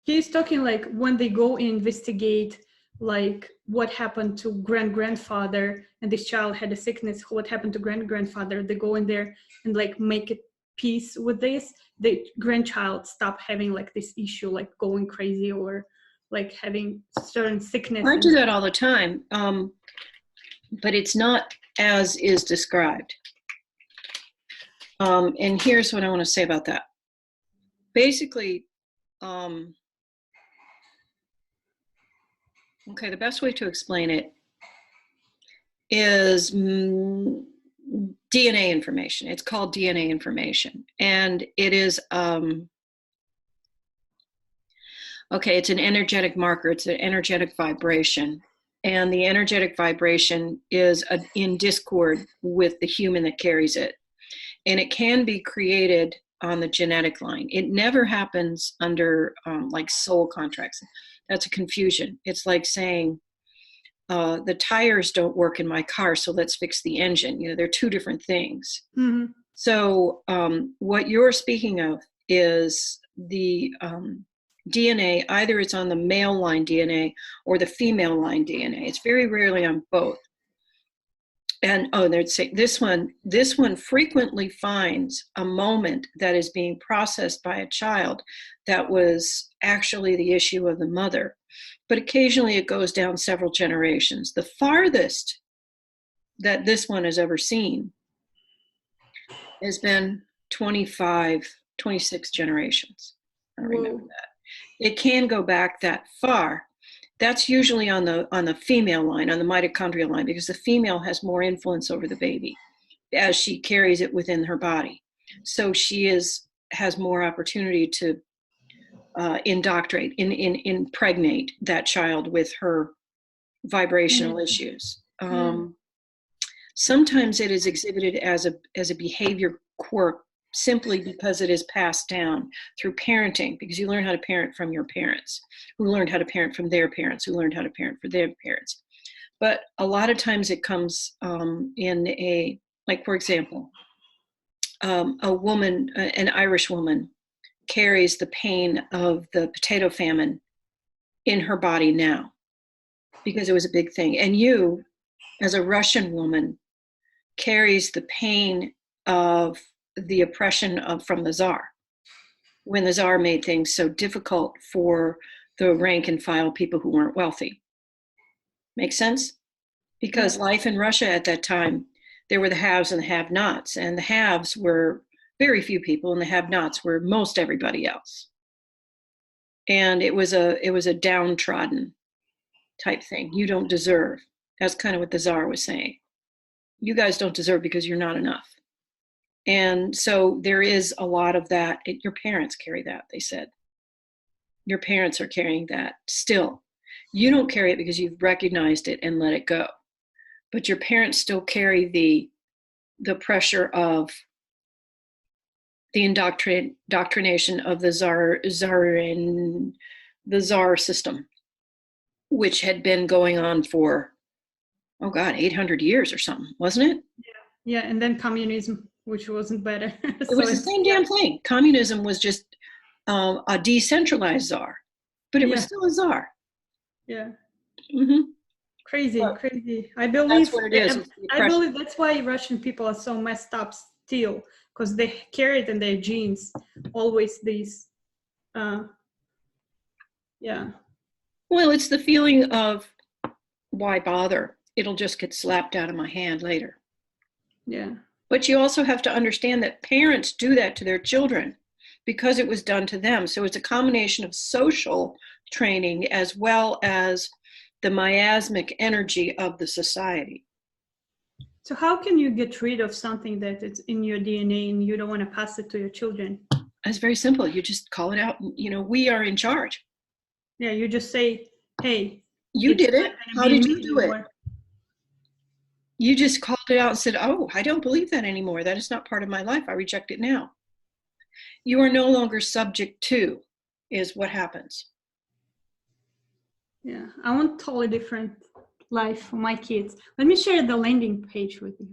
He's talking like when they go and investigate like what happened to grandfather, and this child had a sickness, what happened to grandfather, they go in there and like make it peace with this, the grandchild stop having like this issue, like going crazy or like having certain sickness. I do that all the time, but it's not as is described. And here's what I want to say about that. Basically, okay, the best way to explain it is DNA information. It's called DNA information. And it is, okay, it's an energetic marker. It's an energetic vibration. And the energetic vibration is in discord with the human that carries it. And it can be created on the genetic line. It never happens under like soul contracts. That's a confusion. It's like saying, the tires don't work in my car, so let's fix the engine. You know, they're two different things. Mm-hmm. So what you're speaking of is the DNA, either it's on the male line DNA or the female line DNA. It's very rarely on both. And they'd say this one frequently finds a moment that is being processed by a child that was actually the issue of the mother. But occasionally it goes down several generations. The farthest that this one has ever seen has been 26 generations. I remember that. It can go back that far. That's usually on the female line, on the mitochondrial line, because the female has more influence over the baby as she carries it within her body. So she has more opportunity to indoctrinate, impregnate that child with her vibrational issues. Sometimes it is exhibited as a behavior quirk simply because it is passed down through parenting, because you learn how to parent from your parents, who learned how to parent from their parents, who learned how to parent for their parents. But a lot of times it comes in like, for example, a woman, an Irish woman, carries the pain of the potato famine in her body now because it was a big thing. And you, as a Russian woman, carries the pain of the oppression from the Tsar, when the Tsar made things so difficult for the rank and file people who weren't wealthy. Make sense? Because life in Russia at that time, there were the haves and the have-nots, and the haves were very few people, and the have-nots were most everybody else. And it was a downtrodden type thing. You don't deserve. That's kind of what the Tsar was saying. You guys don't deserve because you're not enough. And so there is a lot of that. Your parents carry that, they said. Your parents are carrying that still. You don't carry it because you've recognized it and let it go. But your parents still carry the pressure of the indoctrination of the Tsar system, which had been going on for, 800 years or something, wasn't it? Yeah, and then communism, which wasn't better. It was the same damn thing. Communism was just a decentralized czar, but it was still a czar. Yeah. Mm-hmm. Crazy. I believe that's what it is. I believe that's why Russian people are so messed up still, because they carry it in their genes always these. Well, it's the feeling of why bother? It'll just get slapped out of my hand later. Yeah. But you also have to understand that parents do that to their children because it was done to them. So it's a combination of social training as well as the miasmic energy of the society. So how can you get rid of something that is in your DNA and you don't want to pass it to your children? It's very simple. You just call it out. We are in charge. Yeah, you just say, hey. You did it. How did you do it? You just called it out and said, I don't believe that anymore. That is not part of my life. I reject it now. You are no longer subject to, is what happens. Yeah, I want totally different life for my kids. Let me share the landing page with you.